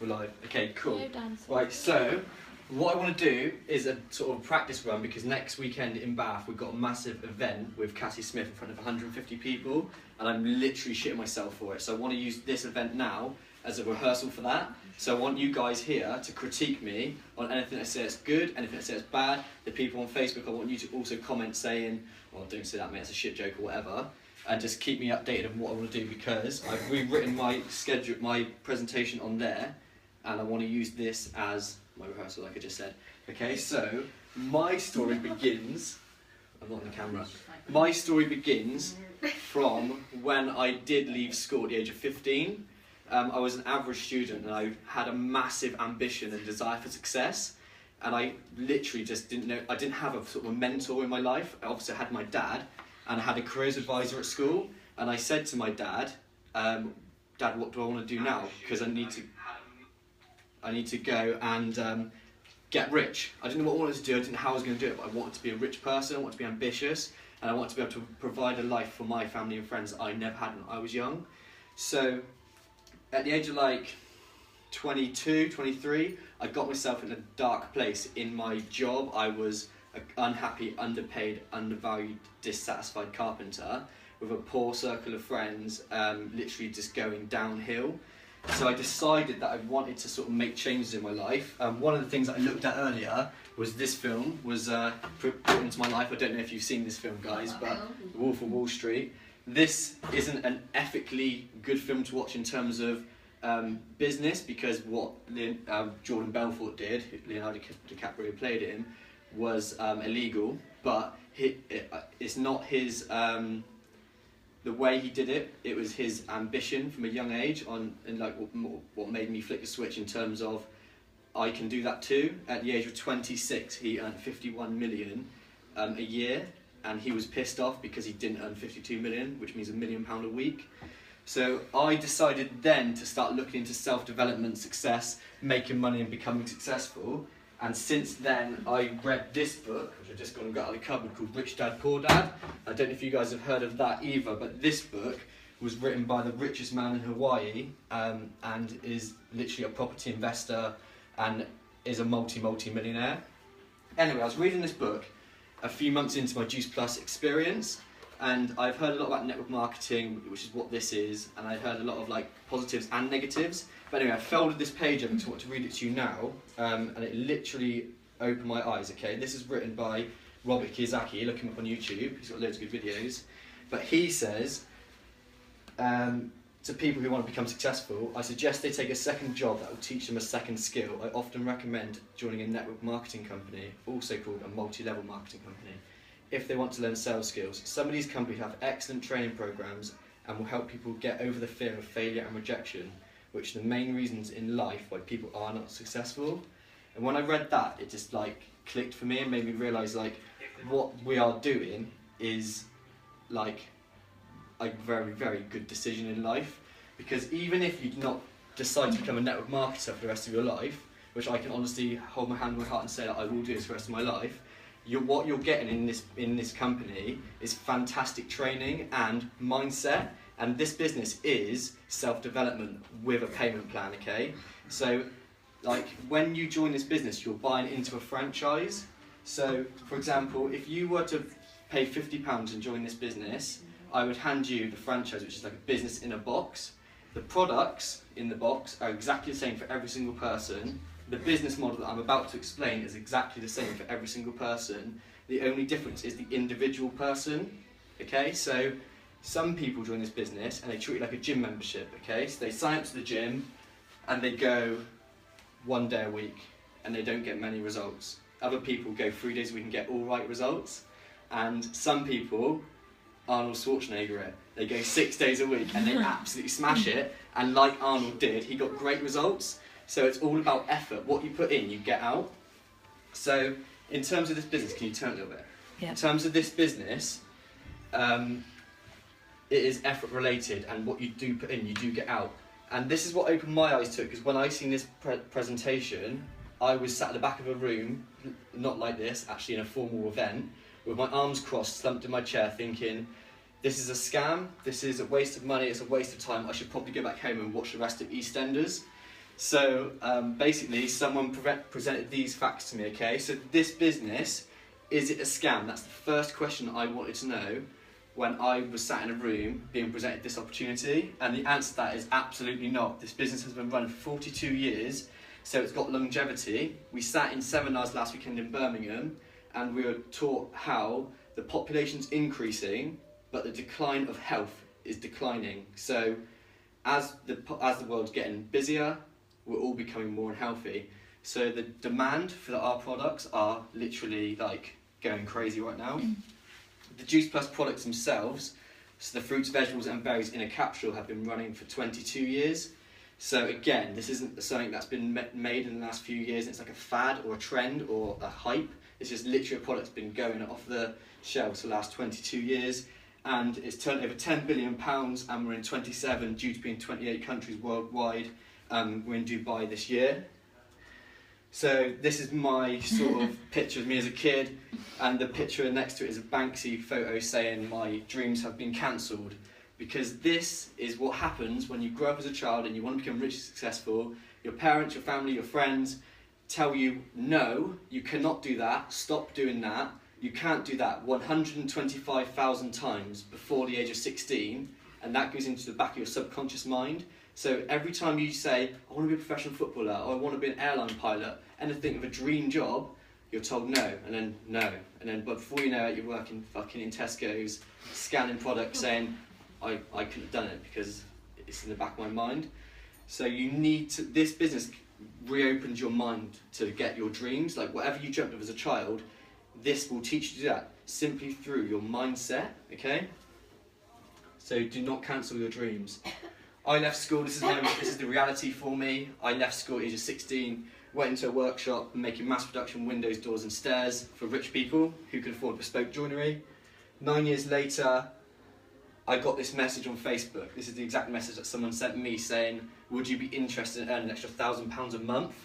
We're live. Okay, cool. No dance. Right, so what I want to do is a sort of practice run because next weekend in Bath we've got a massive event with Cassie Smith in front of 150 people and I'm literally shitting myself for it. So I want to use this event now as a rehearsal for that. So I want you guys here to critique me on anything I say that's good, anything I say that's bad. The people on Facebook, I want you to also comment saying, well, don't say that mate, it's a shit joke or whatever. And just keep me updated on what I want to do because I've rewritten my schedule, my presentation on there, and I want to use this as my rehearsal, like I just said. Okay, so my story begins. I'm not on the camera. My story begins from when I did leave school at the age of 15. I was an average student, and I had a massive ambition and desire for success. And I literally just didn't know. I didn't have a sort of a mentor in my life. Obviously, I had my dad. And I had a careers advisor at school, and I said to my dad, Dad, what do I want to do now? Because I need to go and get rich. I didn't know what I wanted to do, I didn't know how I was going to do it, but I wanted to be a rich person, I wanted to be ambitious, and I wanted to be able to provide a life for my family and friends that I never had when I was young. So, at the age of like 22, 23, I got myself in a dark place in my job. I was an unhappy, underpaid, undervalued, dissatisfied carpenter with a poor circle of friends, literally just going downhill. So I decided that I wanted to sort of make changes in my life. One of the things that I looked at earlier was this film was put into my life. I don't know if you've seen this film, guys, but The Wolf of Wall Street. This isn't an ethically good film to watch in terms of business, because what Jordan Belfort did, Leonardo DiCaprio played him, was illegal, but it's not his the way he did it. It was his ambition from a young age and like what made me flick the switch in terms of I can do that too. At the age of 26, he earned 51 million a year, and he was pissed off because he didn't earn 52 million, which means £1 million a week. So I decided then to start looking into self-development, success, making money and becoming successful. And since then, I read this book, which I've just gone and got out of the cupboard, called Rich Dad Poor Dad. I don't know if you guys have heard of that either, but this book was written by the richest man in Hawaii, and is literally a property investor and is a multi-millionaire. Anyway, I was reading this book a few months into my Juice Plus experience, and I've heard a lot about network marketing, which is what this is, and I've heard a lot of like positives and negatives. But anyway, I folded this page up and want to read it to you now, and it literally opened my eyes, okay? This is written by Robert Kiyosaki, look him up on YouTube, he's got loads of good videos. But he says, to people who want to become successful, I suggest they take a second job that will teach them a second skill. I often recommend joining a network marketing company, also called a multi-level marketing company, if they want to learn sales skills. Some of these companies have excellent training programs and will help people get over the fear of failure and rejection, which are the main reasons in life why people are not successful. And when I read that, it just like clicked for me and made me realise like what we are doing is like a very, very good decision in life. Because even if you do not decide to become a network marketer for the rest of your life, which I can honestly hold my hand on my heart and say that I will do this for the rest of my life, what you're getting in this company is fantastic training and mindset. And this business is self-development with a payment plan, okay? So, like, when you join this business, you're buying into a franchise. So, for example, if you were to pay £50 and join this business, I would hand you the franchise, which is like a business in a box. The products in the box are exactly the same for every single person. The business model that I'm about to explain is exactly the same for every single person. The only difference is the individual person, okay? So, some people join this business and they treat it like a gym membership, okay? So they sign up to the gym and they go 1 day a week and they don't get many results. Other people go 3 days a week and get all right results. And some people, Arnold Schwarzenegger it, they go 6 days a week and they absolutely smash it. And like Arnold did, he got great results. So it's all about effort. What you put in, you get out. So in terms of this business, can you turn a little bit? Yeah. In terms of this business, it is effort related, and what you do put in, you do get out. And this is what opened my eyes to it, because when I seen this presentation, I was sat at the back of a room, not like this, actually in a formal event, with my arms crossed, slumped in my chair, thinking, this is a scam, this is a waste of money, it's a waste of time, I should probably go back home and watch the rest of EastEnders. So basically, someone presented these facts to me. Okay, so this business, is it a scam? That's the first question I wanted to know when I was sat in a room being presented this opportunity, and the answer to that is absolutely not. This business has been running for 42 years, so it's got longevity. We sat in seminars last weekend in Birmingham, and we were taught how the population's increasing, but the decline of health is declining. So as the world's getting busier, we're all becoming more unhealthy. So the demand for our products are literally like going crazy right now. The Juice Plus products themselves, so the fruits, vegetables and berries in a capsule, have been running for 22 years. So again, this isn't something that's been made in the last few years. It's like a fad or a trend or a hype. It's just literally a product that's been going off the shelves for the last 22 years. And it's turned over £10 billion, and we're in 27, due to be in 28 countries worldwide. We're in Dubai this year. So this is my sort of picture of me as a kid, and the picture next to it is a Banksy photo saying my dreams have been cancelled. Because this is what happens when you grow up as a child and you want to become rich and successful. Your parents, your family, your friends tell you, no, you cannot do that, stop doing that. You can't do that 125,000 times before the age of 16, and that goes into the back of your subconscious mind. So every time you say, I want to be a professional footballer, or I want to be an airline pilot, anything of a dream job, you're told no, and then no, and then but before you know it, you're working fucking in Tesco's, scanning products saying, I couldn't have done it because it's in the back of my mind. So you need to, this business reopens your mind to get your dreams. Like whatever you dreamt of as a child, this will teach you to do that simply through your mindset, okay? So do not cancel your dreams. I left school, this is the reality for me. I left school at the age of 16, went into a workshop making mass production windows, doors and stairs for rich people who could afford bespoke joinery. 9 years later, I got this message on Facebook. This is the exact message that someone sent me saying, would you be interested in earning an extra £1,000 a month?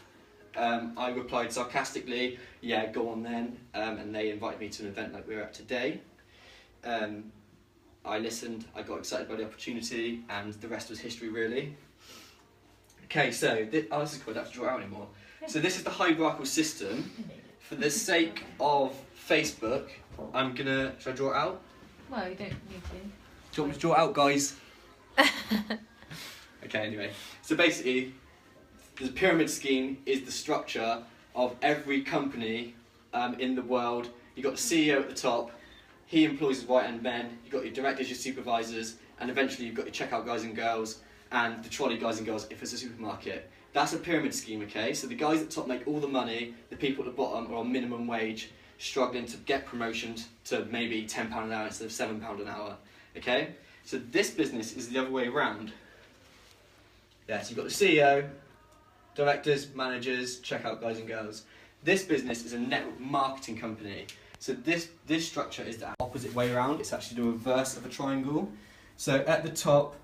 I replied sarcastically, yeah, go on then, and they invited me to an event like we're at today. I listened, I got excited by the opportunity, and the rest was history, really. Okay, so, this is cool, I don't have to draw out anymore. So this is the hierarchical system. For the sake of Facebook, I'm gonna, should I draw it out? Well, you don't need to. Do you want me to draw it out, guys? Okay, anyway. So basically, the pyramid scheme is the structure of every company in the world. You've got the CEO at the top, he employs his right-hand men, you've got your directors, your supervisors, and eventually you've got your checkout guys and girls, and the trolley guys and girls if it's a supermarket. That's a pyramid scheme, okay? So the guys at the top make all the money, the people at the bottom are on minimum wage, struggling to get promotions to maybe £10 an hour instead of £7 an hour, okay? So this business is the other way around. Yeah, so you've got the CEO, directors, managers, checkout guys and girls. This business is a network marketing company. So this structure is the opposite way around. It's actually the reverse of a triangle. So at the top,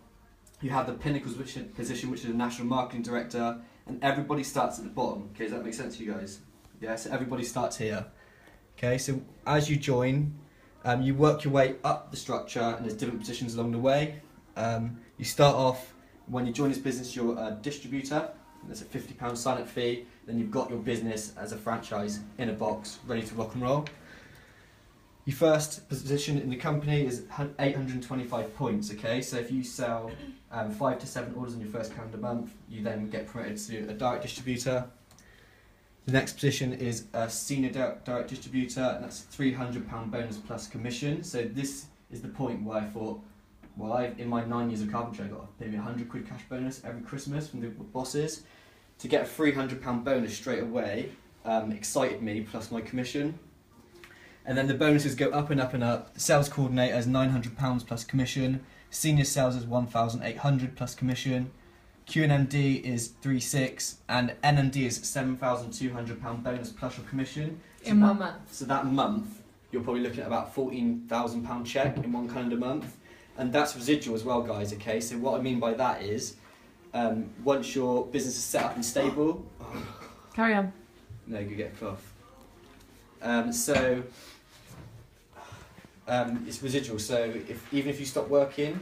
you have the pinnacle position, which is a national marketing director, and everybody starts at the bottom. Okay, does that make sense to you guys? Yeah, so everybody starts here. Okay, so as you join, you work your way up the structure, and there's different positions along the way. You start off, when you join this business, you're a distributor. There's a £50 sign-up fee. Then you've got your business as a franchise in a box, ready to rock and roll. Your first position in the company is 825 points, okay? So if you sell 5 to 7 orders in your first calendar month, you then get promoted to a direct distributor. The next position is a senior direct distributor, and that's a £300 bonus plus commission. So this is the point where I thought, well, in my 9 years of carpentry, I got maybe £100 cash bonus every Christmas from the bosses. To get a £300 bonus straight away excited me, plus my commission. And then the bonuses go up and up and up. The sales coordinator is £900 plus commission. Senior sales is £1,800 plus commission. Q&MD is 3,600, and NMD is £7,200 bonus plus your commission. In 1 month. So that month, you're probably looking at about £14,000 check in one calendar month. And that's residual as well, guys, okay? So what I mean by that is, once your business is set up and stable... Carry on. No, you get a cloth. It's residual, so even if you stop working,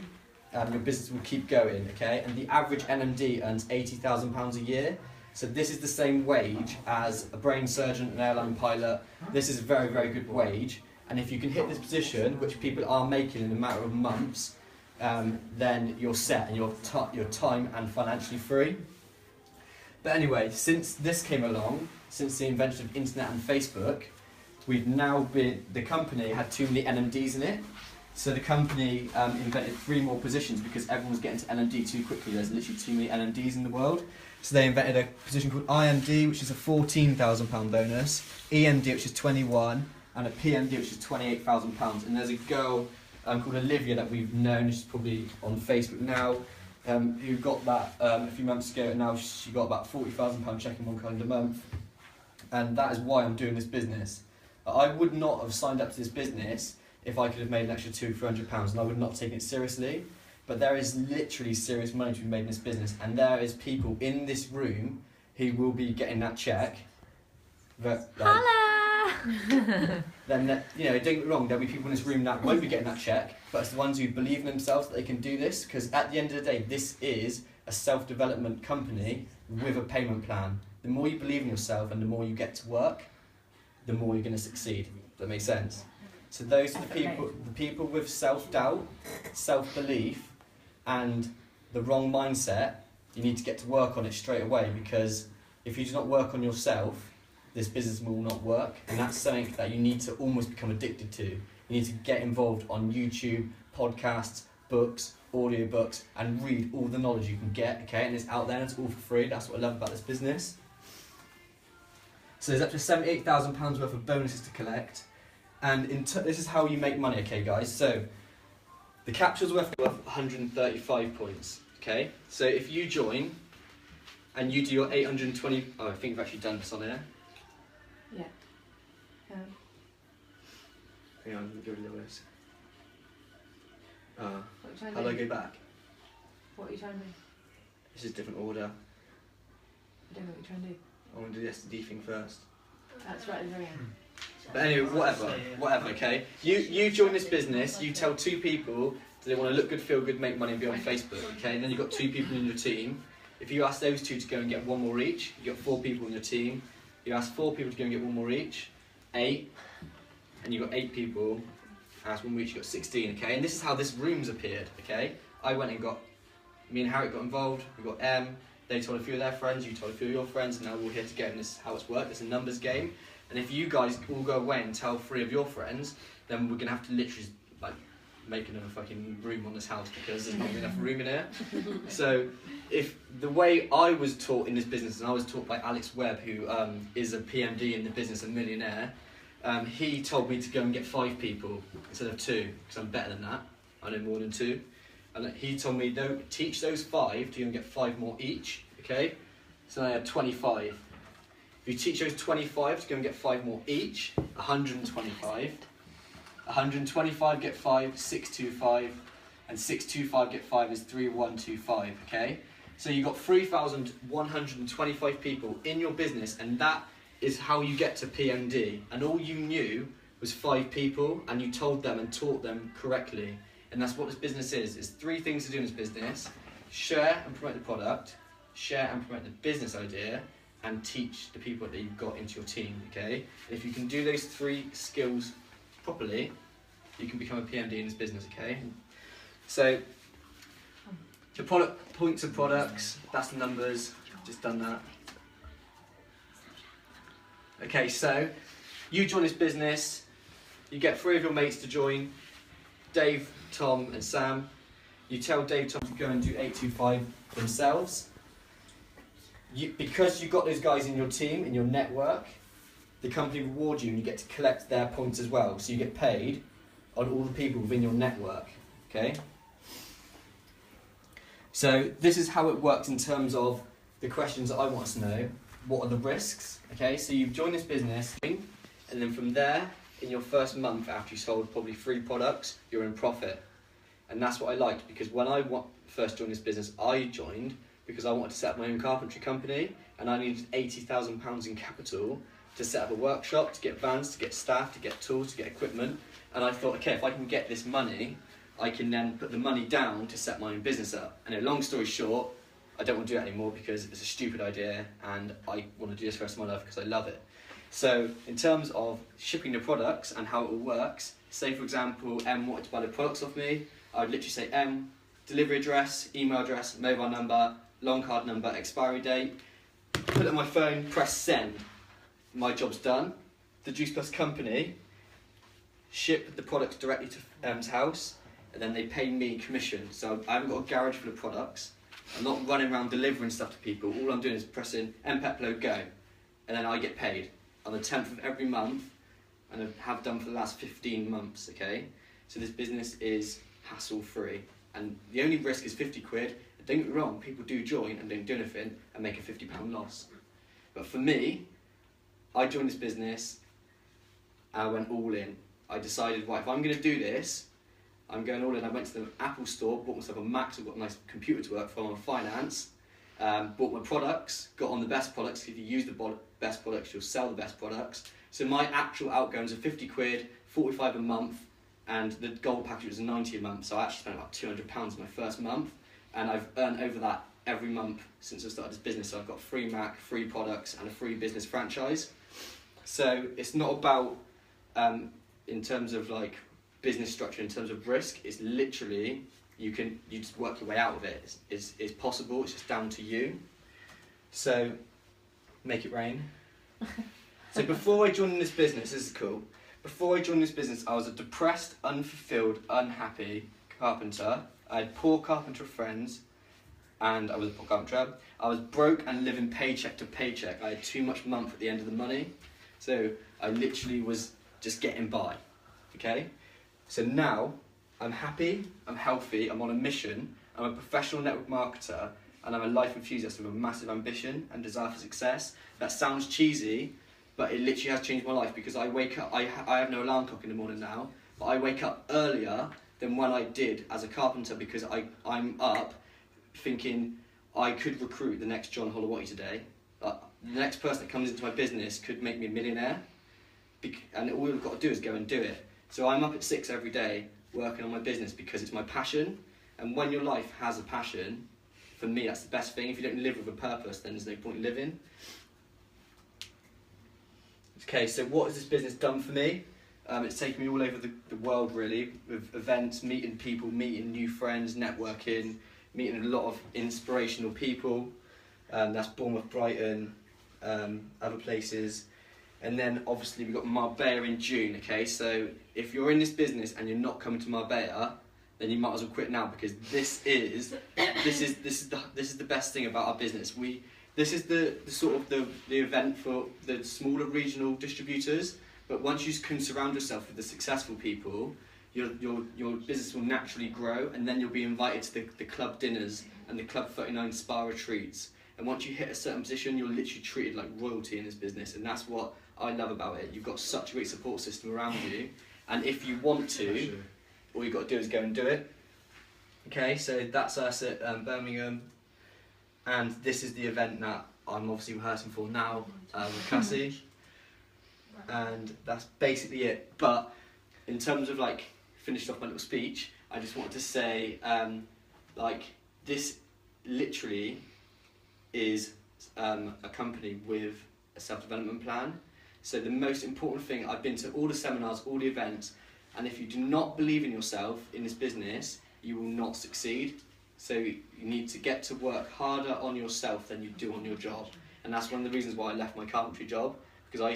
your business will keep going, okay? And the average NMD earns £80,000 a year. So this is the same wage as a brain surgeon, an airline pilot. This is a very, very good wage. And if you can hit this position, which people are making in a matter of months, then you're set and you're time and financially free. But anyway, since this came along, since the invention of internet and Facebook, the company had too many NMDs in it. So the company invented 3 more positions because everyone was getting to NMD too quickly. There's literally too many NMDs in the world. So they invented a position called IMD, which is a £14,000 bonus, EMD, which is 21, and a PMD, which is £28,000. And there's a girl called Olivia that we've known, she's probably on Facebook now, who got that a few months ago, and now she got about £40,000 check in one calendar month. And that is why I'm doing this business. I would not have signed up to this business if I could have made an extra £200-300, and I would not have taken it seriously. But there is literally serious money to be made in this business, and there is people in this room who will be getting that check. Then, you know, don't get me wrong, there'll be people in this room that won't be getting that check, but it's the ones who believe in themselves that they can do this, because at the end of the day, this is a self-development company with a payment plan. The more you believe in yourself and the more you get to work, the more you're going to succeed. Does that make sense? So those are the people with self-doubt, self-belief, and the wrong mindset. You need to get to work on it straight away, because if you do not work on yourself, this business will not work, and that's something that you need to almost become addicted to. You need to get involved on YouTube, podcasts, books, audiobooks, and read all the knowledge you can get, okay? And it's out there and it's all for free. That's what I love about this business. So there's up to £78,000 worth of bonuses to collect. And this is how you make money, okay, guys? So the capsule's worth 135 points, okay? So if you join and you do your 820... Oh, I think I've actually done this on here. Yeah. Hang on, let me give it a little bit. What How do I go back? What are you trying to do? This is a different order. I don't know what you're trying to do. I want to do the SD thing first. That's right at the very end. But anyway, whatever, okay? You join this business, you tell 2 people that they want to look good, feel good, make money and be on Facebook, okay? And then you've got 2 people in your team. If you ask those 2 to go and get 1 more each, you got 4 people in your team. You ask 4 people to go and get 1 more each, 8. And you've got 8 people. Ask 1 more each, you got 16, okay? And this is how this room's appeared, okay? I went and got, me and Harriet got involved, we got Em, they told a few of their friends, you told a few of your friends, and now we're all here together, and this is how it's worked. It's a numbers game. And if you guys all go away and tell 3 of your friends, then we're going to have to literally like make another fucking room on this house, because there's not enough room in here. So if the way I was taught in this business, and I was taught by Alex Webb, who is a PMD in the business, a millionaire, he told me to go and get 5 people instead of 2, because I'm better than that. I know more than 2. And he told me, don't teach those 5 to go and get 5 more each, okay? So I had 25. If you teach those 25 to go and get 5 more each, 125. 125 get 5, 625, and 625 get 5 is 3125, okay? So you've got 3,125 people in your business, and that is how you get to PMD. And all you knew was 5 people, and you told them and taught them correctly. And that's what this business is. It's 3 things to do in this business: share and promote the product, share and promote the business idea, and teach the people that you've got into your team, okay? And if you can do those 3 skills properly, you can become a PMD in this business, okay? So, the product points of products, that's the numbers, just done that. Okay, so, you join this business, you get 3 of your mates to join, Dave, Tom and Sam. You tell Dave, Tom to go and do 825 themselves. Because you've got those guys in your team, in your network, the company rewards you and you get to collect their points as well. So you get paid on all the people within your network, okay? So this is how it works in terms of the questions that I want us to know. What are the risks, okay? So you've joined this business, and then from there, in your first month after you sold probably 3 products, you're in profit. And that's what I liked, because when I first joined this business, I joined because I wanted to set up my own carpentry company, and I needed £80,000 in capital to set up a workshop, to get vans, to get staff, to get tools, to get equipment. And I thought, okay, if I can get this money I can then put the money down to set my own business up. And long story short, I don't want to do it anymore because it's a stupid idea and I want to do this for the rest of my life because I love it. So in terms of shipping the products and how it all works, say for example, M wanted to buy the products off me, I would literally say M, delivery address, email address, mobile number, long card number, expiry date, put it on my phone, press send. My job's done. The Juice Plus company ship the products directly to M's house and then they pay me commission. So I haven't got a garage full of products. I'm not running around delivering stuff to people. All I'm doing is pressing MPEPLO go, and then I get paid on the 10th of every month, and I have done for the last 15 months, okay? So this business is hassle-free, and the only risk is 50 quid. Don't get me wrong, people do join and don't do anything and make a £50 loss. But for me, I joined this business, I went all in. I decided, right, if I'm going to do this, I'm going all in. I went to the Apple store, bought myself a Mac, so I've got a nice computer to work from on finance, bought my products, got on the best products. If you use the best products, you'll sell the best products. So my actual outgoings are 50 quid, 45 a month, and the gold package was 90 a month. So I actually spent about £200 my first month, and I've earned over that every month since I started this business. So I've got free Mac, free products, and a free business franchise. So it's not about, in terms of like business structure, in terms of risk, it's literally you just work your way out of it. It's possible. It's just down to you. So make it rain. So before I joined this business, this is cool. Before I joined this business, I was a depressed, unfulfilled, unhappy carpenter. I had poor carpenter friends, and I was a poor carpenter. I was broke and living paycheck to paycheck. I had too much month at the end of the money, so I literally was just getting by. Okay. So now, I'm happy, I'm healthy, I'm on a mission, I'm a professional network marketer, and I'm a life enthusiast with a massive ambition and desire for success. That sounds cheesy, but it literally has changed my life because I wake up, I have no alarm clock in the morning now, but I wake up earlier than when I did as a carpenter because I'm up thinking I could recruit the next John Holowati today. The next person that comes into my business could make me a millionaire, and all I've got to do is go and do it. So I'm up at 6 every day working on my business because it's my passion. And when your life has a passion, for me that's the best thing. If you don't live with a purpose, then there's no point in living. Okay, so what has this business done for me? It's taken me all over the world really, with events, meeting people, meeting new friends, networking, meeting a lot of inspirational people. That's Bournemouth, Brighton, other places. And then obviously we've got Marbella in June, okay? So if you're in this business and you're not coming to Marbella, then you might as well quit now because this is the best thing about our business. This is the sort of the event for the smaller regional distributors, but once you can surround yourself with the successful people, your business will naturally grow, and then you'll be invited to the club dinners and the Club 39 spa retreats. And once you hit a certain position, you're literally treated like royalty in this business, and that's what I love about it. You've got such a great support system around you, and if you want to, all you've got to do is go and do it. Okay, so that's us at Birmingham, and this is the event that I'm obviously rehearsing for now with Cassie, and that's basically it. But in terms of like finishing off my little speech, I just wanted to say like this literally is a company with a self-development plan. So the most important thing, I've been to all the seminars, all the events, and if you do not believe in yourself in this business, you will not succeed. So you need to get to work harder on yourself than you do on your job. And that's one of the reasons why I left my carpentry job, because I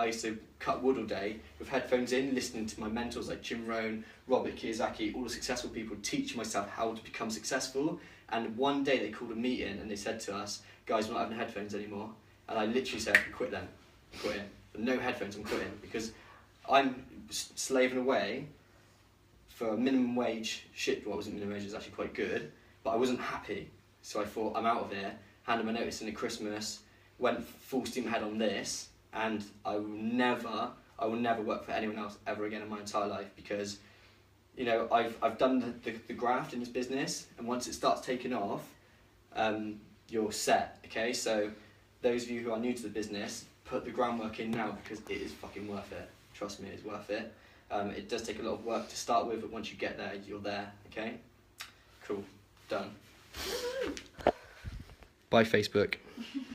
used to cut wood all day with headphones in, listening to my mentors like Jim Rohn, Robert Kiyosaki, all the successful people, teaching myself how to become successful. And one day they called a meeting and they said to us, guys, we're not having headphones anymore. And I literally said, I can quit then. I'm quitting. But no headphones, I'm quitting. Because I'm slaving away for a minimum wage shit. Well, it wasn't minimum wage, it was actually quite good. But I wasn't happy. So I thought, I'm out of here. Handed my notice in at Christmas, went full steam ahead on this. And I will never work for anyone else ever again in my entire life, because you know, I've done the graft in this business, and once it starts taking off, you're set, okay? So those of you who are new to the business, put the groundwork in now because it is fucking worth it. Trust me, it's worth it. It does take a lot of work to start with, but once you get there, you're there. Okay, cool, done. Bye Facebook.